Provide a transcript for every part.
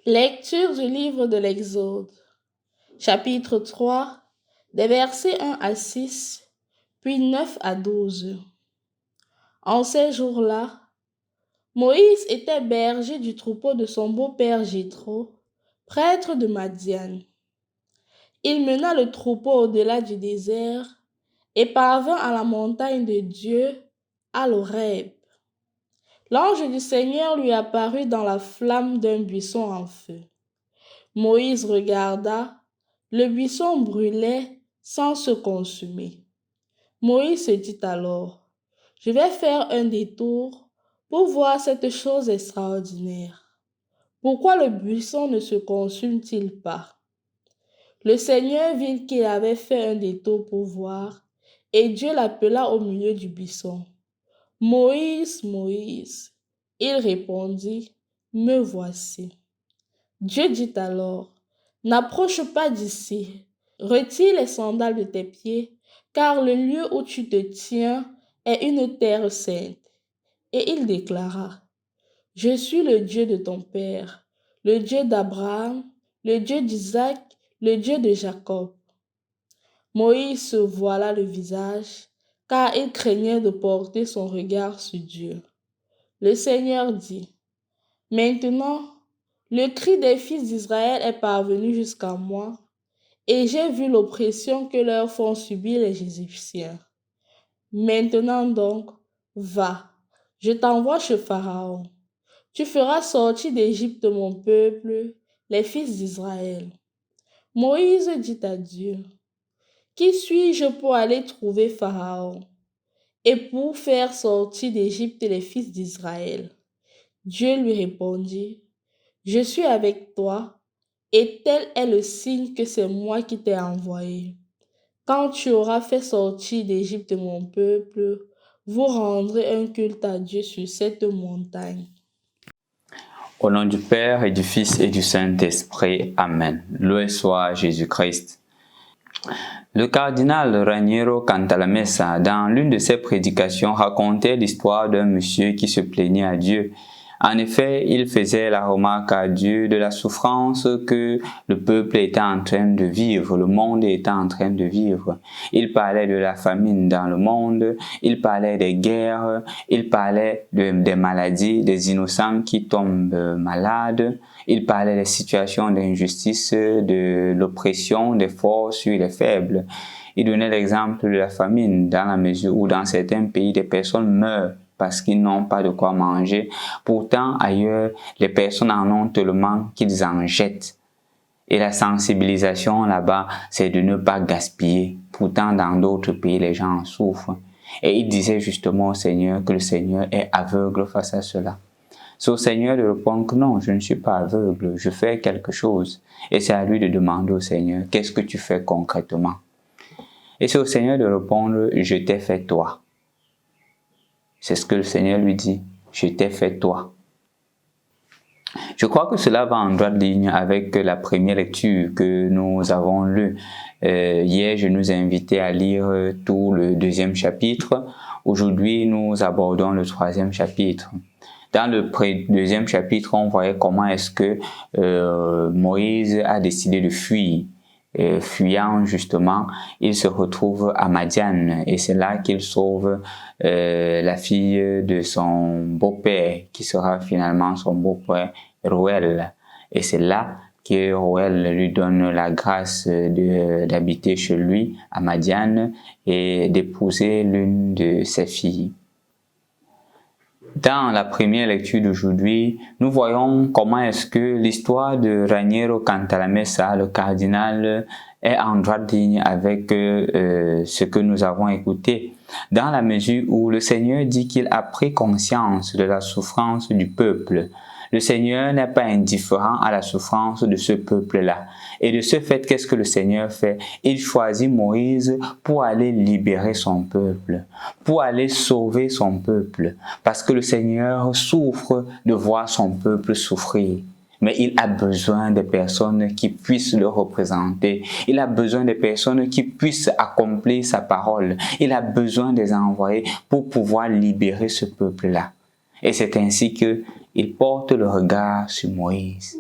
Lecture du livre de l'Exode, chapitre 3, des versets 1 à 6, puis 9 à 12. En ces jours-là, Moïse était berger du troupeau de son beau-père Jéthro, prêtre de Madian. Il mena le troupeau au-delà du désert et parvint à la montagne de Dieu, à l'Horeb. L'ange du Seigneur lui apparut dans la flamme d'un buisson en feu. Moïse regarda, le buisson brûlait sans se consumer. Moïse se dit alors, « Je vais faire un détour pour voir cette chose extraordinaire. Pourquoi le buisson ne se consume-t-il pas ?» Le Seigneur vit qu'il avait fait un détour pour voir, et Dieu l'appela au milieu du buisson. « Moïse, Moïse !» Il répondit, « Me voici. » Dieu dit alors, « N'approche pas d'ici, retire les sandales de tes pieds, car le lieu où tu te tiens est une terre sainte. » Et il déclara, « Je suis le Dieu de ton père, le Dieu d'Abraham, le Dieu d'Isaac, le Dieu de Jacob. » Moïse se voila le visage, car il craignait de porter son regard sur Dieu. Le Seigneur dit, « Maintenant, le cri des fils d'Israël est parvenu jusqu'à moi, et j'ai vu l'oppression que leur font subir les Égyptiens. Maintenant donc, va, je t'envoie chez Pharaon. Tu feras sortir d'Égypte mon peuple, les fils d'Israël. » Moïse dit à Dieu, « Qui suis-je pour aller trouver Pharaon et pour faire sortir d'Égypte les fils d'Israël? » Dieu lui répondit, « Je suis avec toi, et tel est le signe que c'est moi qui t'ai envoyé. Quand tu auras fait sortir d'Égypte mon peuple, vous rendrez un culte à Dieu sur cette montagne. » Au nom du Père et du Fils et du Saint-Esprit. Amen. Loué soit Jésus-Christ. Le cardinal Raniero Cantalamessa, dans l'une de ses prédications, racontait l'histoire d'un monsieur qui se plaignait à Dieu. En effet, il faisait la remarque à Dieu de la souffrance que le peuple était en train de vivre, le monde était en train de vivre. Il parlait de la famine dans le monde, il parlait des guerres, il parlait des maladies, des innocents qui tombent malades, il parlait des situations d'injustice, de l'oppression des forts sur les faibles. Il donnait l'exemple de la famine dans la mesure où dans certains pays des personnes meurent parce qu'ils n'ont pas de quoi manger. Pourtant, ailleurs, les personnes en ont tellement qu'ils en jettent. Et la sensibilisation là-bas, c'est de ne pas gaspiller. Pourtant, dans d'autres pays, les gens en souffrent. Et il disait justement au Seigneur que le Seigneur est aveugle face à cela. C'est au Seigneur de répondre que non, je ne suis pas aveugle, je fais quelque chose. Et c'est à lui de demander au Seigneur, qu'est-ce que tu fais concrètement? Et c'est au Seigneur de répondre, je t'ai fait toi. C'est ce que le Seigneur lui dit, je t'ai fait toi. Je crois que cela va en droite ligne avec la première lecture que nous avons lue. Hier, je nous ai invités à lire tout le 2e chapitre. Aujourd'hui, nous abordons le 3e chapitre. Dans le 2e chapitre, on voyait comment est-ce que Moïse a décidé de fuir. Fuyant justement, il se retrouve à Madian et c'est là qu'il sauve la fille de son beau-père qui sera finalement son beau-père Reuel. Et c'est là que Reuel lui donne la grâce d'habiter chez lui à Madian et d'épouser l'une de ses filles. Dans la première lecture d'aujourd'hui, nous voyons comment est-ce que l'histoire de Raniero Cantalamessa, le cardinal, est en droite ligne avec ce que nous avons écouté, dans la mesure où le Seigneur dit qu'il a pris conscience de la souffrance du peuple. Le Seigneur n'est pas indifférent à la souffrance de ce peuple-là. Et de ce fait, qu'est-ce que le Seigneur fait? Il choisit Moïse pour aller libérer son peuple, pour aller sauver son peuple. Parce que le Seigneur souffre de voir son peuple souffrir. Mais il a besoin de personnes qui puissent le représenter. Il a besoin de personnes qui puissent accomplir sa parole. Il a besoin des envoyés pour pouvoir libérer ce peuple-là. Et c'est ainsi qu'il porte le regard sur Moïse.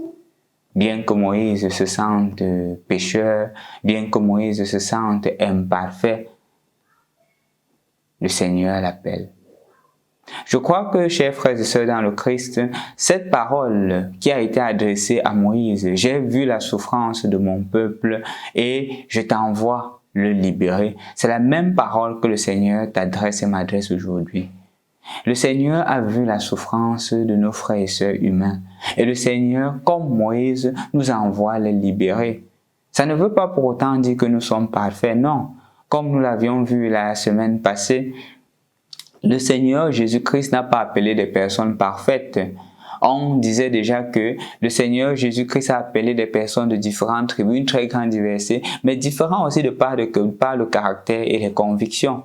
Bien que Moïse se sente pécheur, bien que Moïse se sente imparfait, le Seigneur l'appelle. Je crois que, chers frères et sœurs dans le Christ, cette parole qui a été adressée à Moïse, « J'ai vu la souffrance de mon peuple et je t'envoie le libérer », c'est la même parole que le Seigneur t'adresse et m'adresse aujourd'hui. Le Seigneur a vu la souffrance de nos frères et sœurs humains et le Seigneur, comme Moïse, nous envoie les libérer. Ça ne veut pas pour autant dire que nous sommes parfaits, non. Comme nous l'avions vu la semaine passée, le Seigneur Jésus-Christ n'a pas appelé des personnes parfaites. On disait déjà que le Seigneur Jésus-Christ a appelé des personnes de différentes tribus, une très grande diversité, mais différents aussi de par le caractère et les convictions.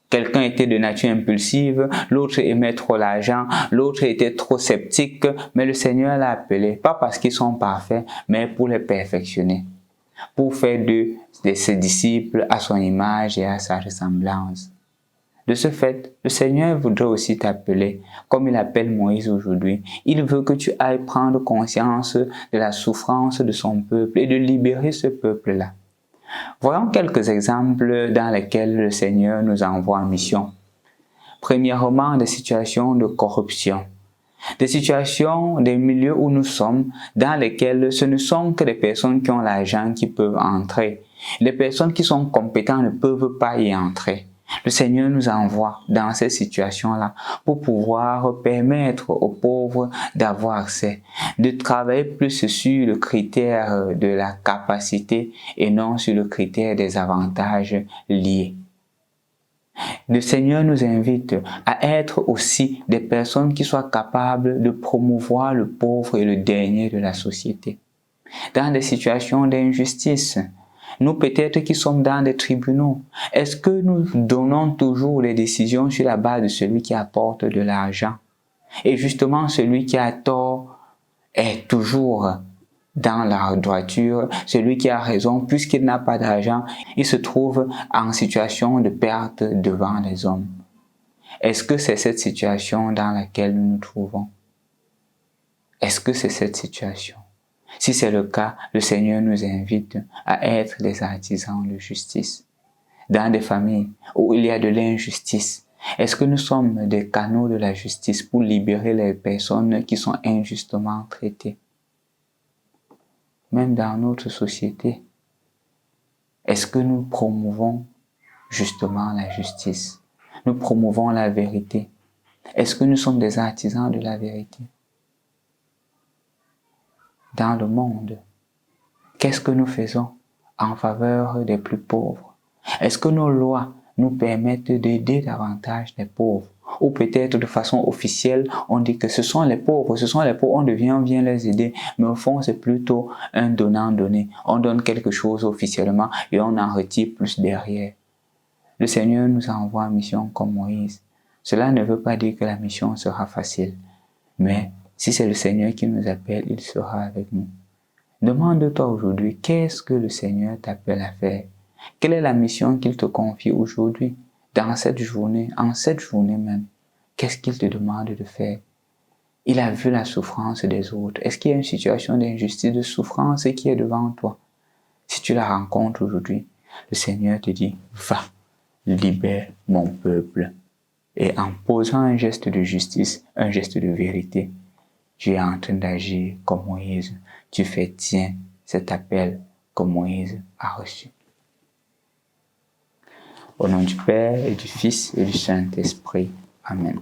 Quelqu'un était de nature impulsive, l'autre aimait trop l'argent, l'autre était trop sceptique, mais le Seigneur l'a appelé, pas parce qu'ils sont parfaits, mais pour les perfectionner, pour faire de ses disciples à son image et à sa ressemblance. De ce fait, le Seigneur voudrait aussi t'appeler, comme il appelle Moïse aujourd'hui. Il veut que tu ailles prendre conscience de la souffrance de son peuple et de libérer ce peuple-là. Voyons quelques exemples dans lesquels le Seigneur nous envoie en mission. Premièrement, des situations de corruption. Des situations, des milieux où nous sommes, dans lesquels ce ne sont que des personnes qui ont l'argent qui peuvent entrer. Les personnes qui sont compétentes ne peuvent pas y entrer. Le Seigneur nous envoie dans ces situations-là pour pouvoir permettre aux pauvres d'avoir accès, de travailler plus sur le critère de la capacité et non sur le critère des avantages liés. Le Seigneur nous invite à être aussi des personnes qui soient capables de promouvoir le pauvre et le dernier de la société. Dans des situations d'injustice, nous peut-être qui sommes dans des tribunaux, est-ce que nous donnons toujours les décisions sur la base de celui qui apporte de l'argent? Et justement, celui qui a tort est toujours dans la droiture, celui qui a raison, puisqu'il n'a pas d'argent, il se trouve en situation de perte devant les hommes. Est-ce que c'est cette situation dans laquelle nous nous trouvons? Est-ce que c'est cette situation? Si c'est le cas, le Seigneur nous invite à être des artisans de justice. Dans des familles où il y a de l'injustice, est-ce que nous sommes des canaux de la justice pour libérer les personnes qui sont injustement traitées? Même dans notre société, est-ce que nous promouvons justement la justice? Nous promouvons la vérité. Est-ce que nous sommes des artisans de la vérité? Dans le monde, qu'est-ce que nous faisons en faveur des plus pauvres? Est-ce que nos lois nous permettent d'aider davantage les pauvres? Ou peut-être de façon officielle, on dit que ce sont les pauvres, on vient les aider. Mais au fond, c'est plutôt un donnant-donné. On donne quelque chose officiellement et on en retire plus derrière. Le Seigneur nous envoie en mission comme Moïse. Cela ne veut pas dire que la mission sera facile, mais si c'est le Seigneur qui nous appelle, il sera avec nous. Demande-toi aujourd'hui, qu'est-ce que le Seigneur t'appelle à faire? Quelle est la mission qu'il te confie aujourd'hui, dans cette journée, en cette journée même? Qu'est-ce qu'il te demande de faire? Il a vu la souffrance des autres. Est-ce qu'il y a une situation d'injustice, de souffrance qui est devant toi? Si tu la rencontres aujourd'hui, le Seigneur te dit, va, libère mon peuple. Et en posant un geste de justice, un geste de vérité, tu es en train d'agir comme Moïse. Tu fais tien cet appel que Moïse a reçu. Au nom du Père et du Fils et du Saint-Esprit. Amen.